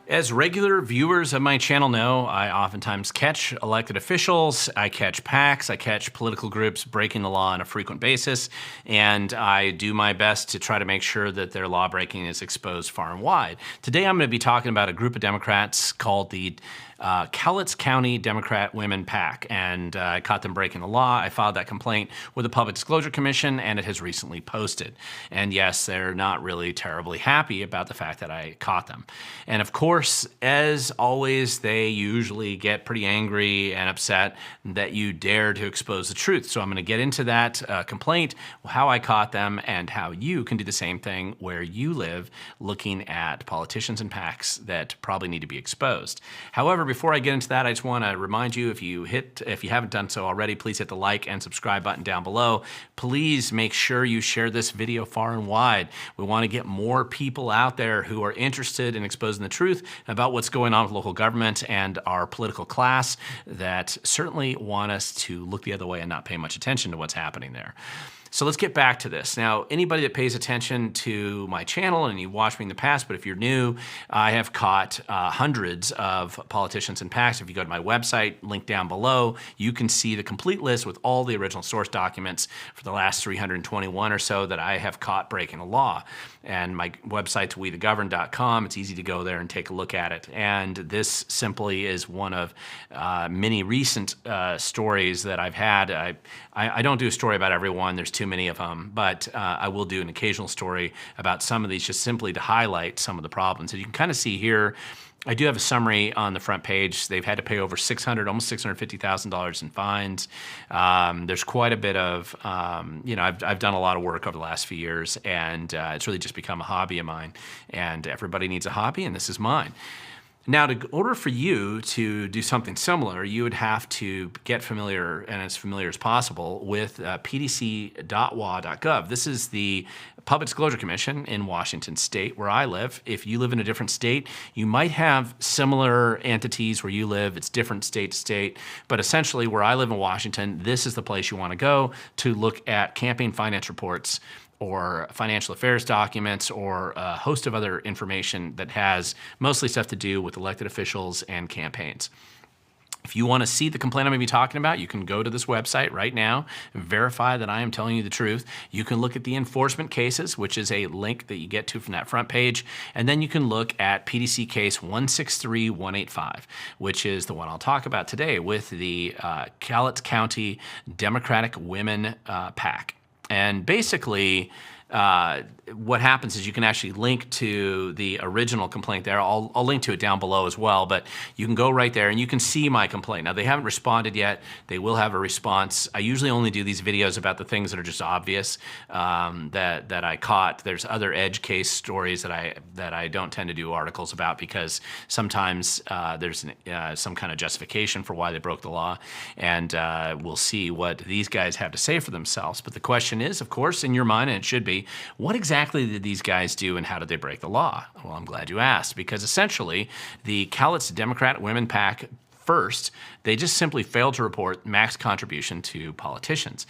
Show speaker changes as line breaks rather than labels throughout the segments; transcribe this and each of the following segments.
As regular viewers of my channel know, I oftentimes catch elected officials, I catch PACs, I catch political groups breaking the law on a frequent basis, and I do my best to try to make sure that their law breaking is exposed far and wide. Today I'm going to be talking about a group of Democrats called the Cowlitz County Democrat Women PAC, and I caught them breaking the law. I filed that complaint with the Public Disclosure Commission, and it has recently posted. And yes, they're not really terribly happy about the fact that I caught them. And of course, as always, they usually get pretty angry and upset that you dare to expose the truth. So I'm going to get into that complaint, how I caught them, and how you can do the same thing where you live, looking at politicians and PACs that probably need to be exposed. However, before I get into that, I just want to remind you, if you haven't done so already, please hit the like and subscribe button down below. Please make sure you share this video far and wide. We want to get more people out there who are interested in exposing the truth about what's going on with local government and our political class that certainly want us to look the other way and not pay much attention to what's happening there. So let's get back to this. Now, anybody that pays attention to my channel, and you watched me in the past, but if you're new, I have caught hundreds of politicians and PACs. If you go to my website, link down below, you can see the complete list with all the original source documents for the last 321 or so that I have caught breaking the law. And my website's wethegovern.com. It's easy to go there and take a look at it. And this simply is one of many recent stories that I've had. I don't do a story about everyone. There's too many of them, but I will do an occasional story about some of these just simply to highlight some of the problems. And you can kind of see here, I do have a summary on the front page. They've had to pay over almost $650,000 in fines. There's quite a bit of, I've done a lot of work over the last few years, and it's really just become a hobby of mine. And everybody needs a hobby, and this is mine. Now, in order for you to do something similar, you would have to get familiar, and as familiar as possible, with pdc.wa.gov. This is the Public Disclosure Commission in Washington State, where I live. If you live in a different state, you might have similar entities where you live. It's different state to state. But essentially, where I live in Washington, this is the place you want to go to look at campaign finance reports or financial affairs documents, or a host of other information that has mostly stuff to do with elected officials and campaigns. If you want to see the complaint I'm going to be talking about, you can go to this website right now, verify that I am telling you the truth. You can look at the enforcement cases, which is a link that you get to from that front page, and then you can look at PDC case 163185, which is the one I'll talk about today with the Cowlitz County Democratic Women PAC. And basically, what happens is you can actually link to the original complaint there. I'll link to it down below as well, but you can go right there and you can see my complaint. Now, they haven't responded yet. They will have a response. I usually only do these videos about the things that are just obvious that I caught. There's other edge case stories that I don't tend to do articles about because sometimes there's some kind of justification for why they broke the law, and we'll see what these guys have to say for themselves. But the question is, of course, in your mind, and it should be, what exactly did these guys do and how did they break the law? Well, I'm glad you asked, because essentially the Cowlitz Democrat Women PAC, first, they just simply failed to report max contribution to politicians.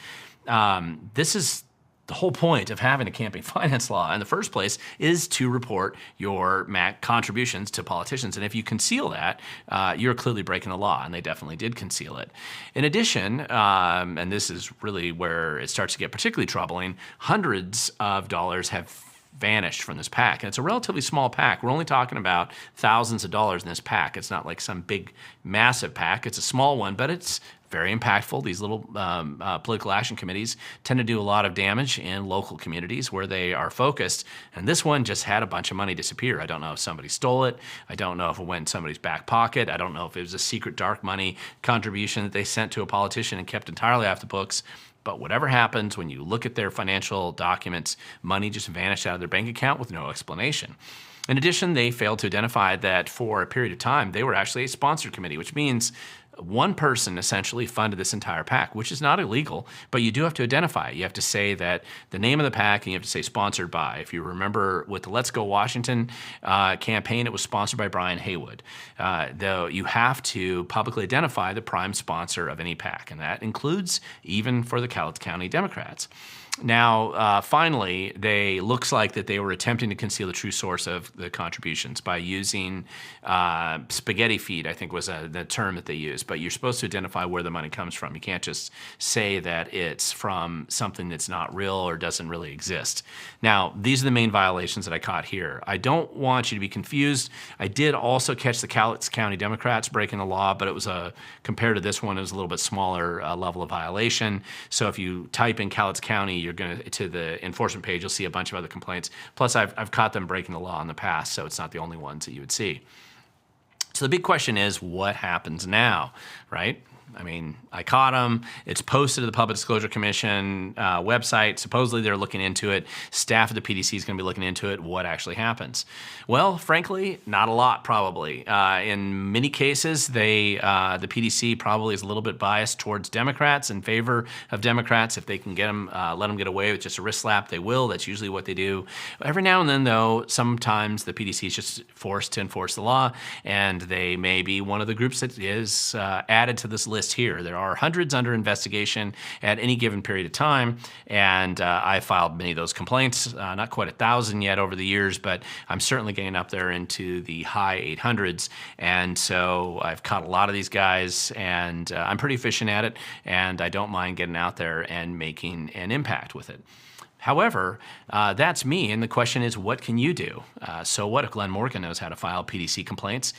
This is the whole point of having a campaign finance law in the first place, is to report your contributions to politicians. And if you conceal that, you're clearly breaking the law, and they definitely did conceal it. In addition, and this is really where it starts to get particularly troubling, hundreds of dollars have vanished from this PAC. And it's a relatively small PAC. We're only talking about thousands of dollars in this PAC. It's not like some big, massive PAC. It's a small one, but it's very impactful. These little political action committees tend to do a lot of damage in local communities where they are focused. And this one just had a bunch of money disappear. I don't know if somebody stole it. I don't know if it went in somebody's back pocket. I don't know if it was a secret dark money contribution that they sent to a politician and kept entirely off the books. But whatever happens, when you look at their financial documents, money just vanished out of their bank account with no explanation. In addition, they failed to identify that for a period of time, they were actually a sponsored committee, which means one person essentially funded this entire PAC, which is not illegal, but you do have to identify it. You have to say that the name of the PAC, and you have to say sponsored by. If you remember with the Let's Go Washington campaign, it was sponsored by Brian Haywood. Though you have to publicly identify the prime sponsor of any PAC, and that includes even for the Cowlitz County Democrats. Now, finally, looks like that they were attempting to conceal the true source of the contributions by using spaghetti feed, I think was the term that they used. But you're supposed to identify where the money comes from. You can't just say that it's from something that's not real or doesn't really exist. Now, these are the main violations that I caught here. I don't want you to be confused. I did also catch the Cowlitz County Democrats breaking the law, but it was compared to this one, it was a little bit smaller level of violation. So if you type in Cowlitz County, you're going to the enforcement page, you'll see a bunch of other complaints. Plus, I've caught them breaking the law in the past, so it's not the only ones that you would see. So the big question is, what happens now, right? I mean, I caught them. It's posted to the Public Disclosure Commission website. Supposedly they're looking into it. Staff at the PDC is going to be looking into it. What actually happens? Well, frankly, not a lot probably. In many cases, the PDC probably is a little bit biased towards Democrats, in favor of Democrats. If they can get them, let them get away with just a wrist slap, they will. That's usually what they do. Every now and then, though, sometimes the PDC is just forced to enforce the law, and they may be one of the groups that is added to this list here. There are hundreds under investigation at any given period of time, and I filed many of those complaints, not quite 1,000 yet over the years, but I'm certainly getting up there into the high 800s, and so I've caught a lot of these guys, and I'm pretty efficient at it, and I don't mind getting out there and making an impact with it. However, that's me, and the question is, what can you do? So what if Glen Morgan knows how to file PDC complaints?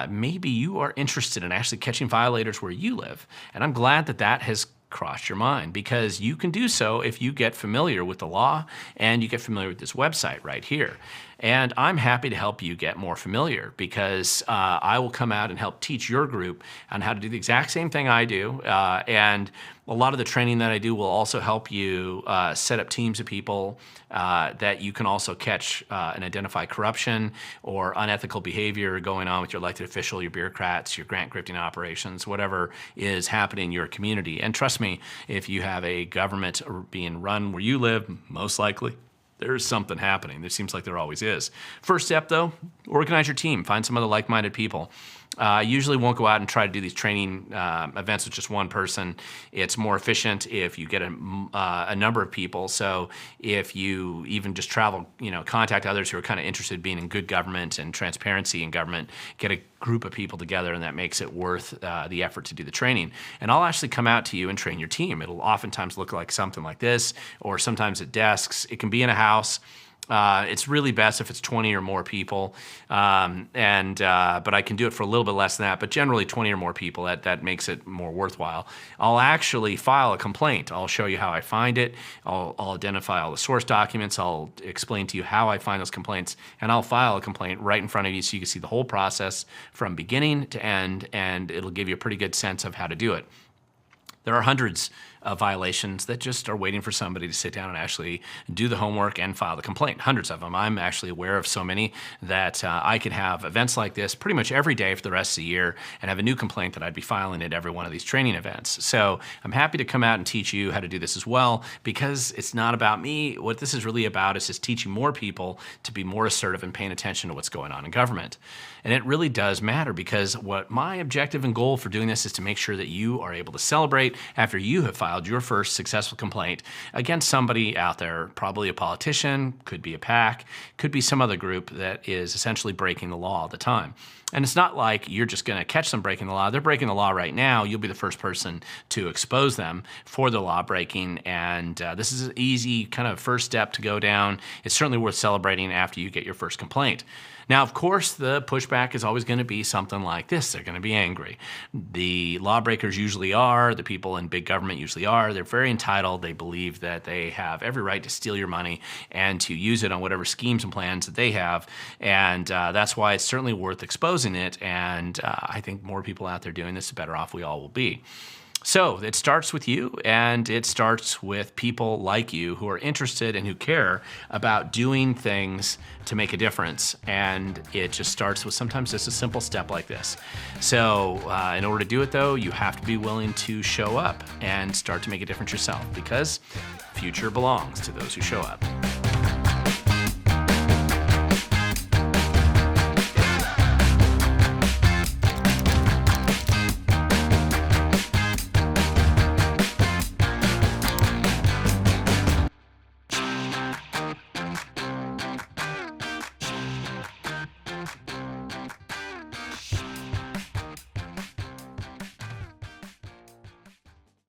Maybe you are interested in actually catching violators where you live, and I'm glad that that has crossed your mind, because you can do so if you get familiar with the law and you get familiar with this website right here. And I'm happy to help you get more familiar, because I will come out and help teach your group on how to do the exact same thing I do. And a lot of the training that I do will also help you set up teams of people that you can also catch and identify corruption or unethical behavior going on with your elected official, your bureaucrats, your grant grifting operations, whatever is happening in your community. And trust me, if you have a government being run where you live, most likely there's something happening. There seems like there always is. First step, though, organize your team. Find some other like-minded people. I usually won't go out and try to do these training events with just one person. It's more efficient if you get a number of people. So if you even just travel, contact others who are kind of interested in being in good government and transparency in government, get a group of people together, and that makes it worth the effort to do the training. And I'll actually come out to you and train your team. It'll oftentimes look like something like this, or sometimes at desks. It can be in a house. It's really best if it's 20 or more people, but I can do it for a little bit less than that, but generally 20 or more people, that makes it more worthwhile. I'll actually file a complaint. I'll show you how I find it. I'll identify all the source documents. I'll explain to you how I find those complaints, and I'll file a complaint right in front of you so you can see the whole process from beginning to end, and it'll give you a pretty good sense of how to do it. There are hundreds of violations that just are waiting for somebody to sit down and actually do the homework and file the complaint. Hundreds of them. I'm actually aware of so many that I could have events like this pretty much every day for the rest of the year and have a new complaint that I'd be filing at every one of these training events. So I'm happy to come out and teach you how to do this as well, because it's not about me. What this is really about is just teaching more people to be more assertive and paying attention to what's going on in government. And it really does matter, because what my objective and goal for doing this is to make sure that you are able to celebrate after you have filed your first successful complaint against somebody out there, probably a politician, could be a PAC, could be some other group that is essentially breaking the law all the time. And it's not like you're just going to catch them breaking the law. They're breaking the law right now. You'll be the first person to expose them for the law breaking. And this is an easy kind of first step to go down. It's certainly worth celebrating after you get your first complaint. Now, of course, the pushback is always going to be something like this. They're going to be angry. The lawbreakers usually are. The people in big government usually are. They're very entitled. They believe that they have every right to steal your money and to use it on whatever schemes and plans that they have. And that's why it's certainly worth exposing it. And I think more people out there doing this, the better off we all will be. So it starts with you, and it starts with people like you who are interested and who care about doing things to make a difference. And it just starts with sometimes just a simple step like this. So in order to do it, though, you have to be willing to show up and start to make a difference yourself, because future belongs to those who show up.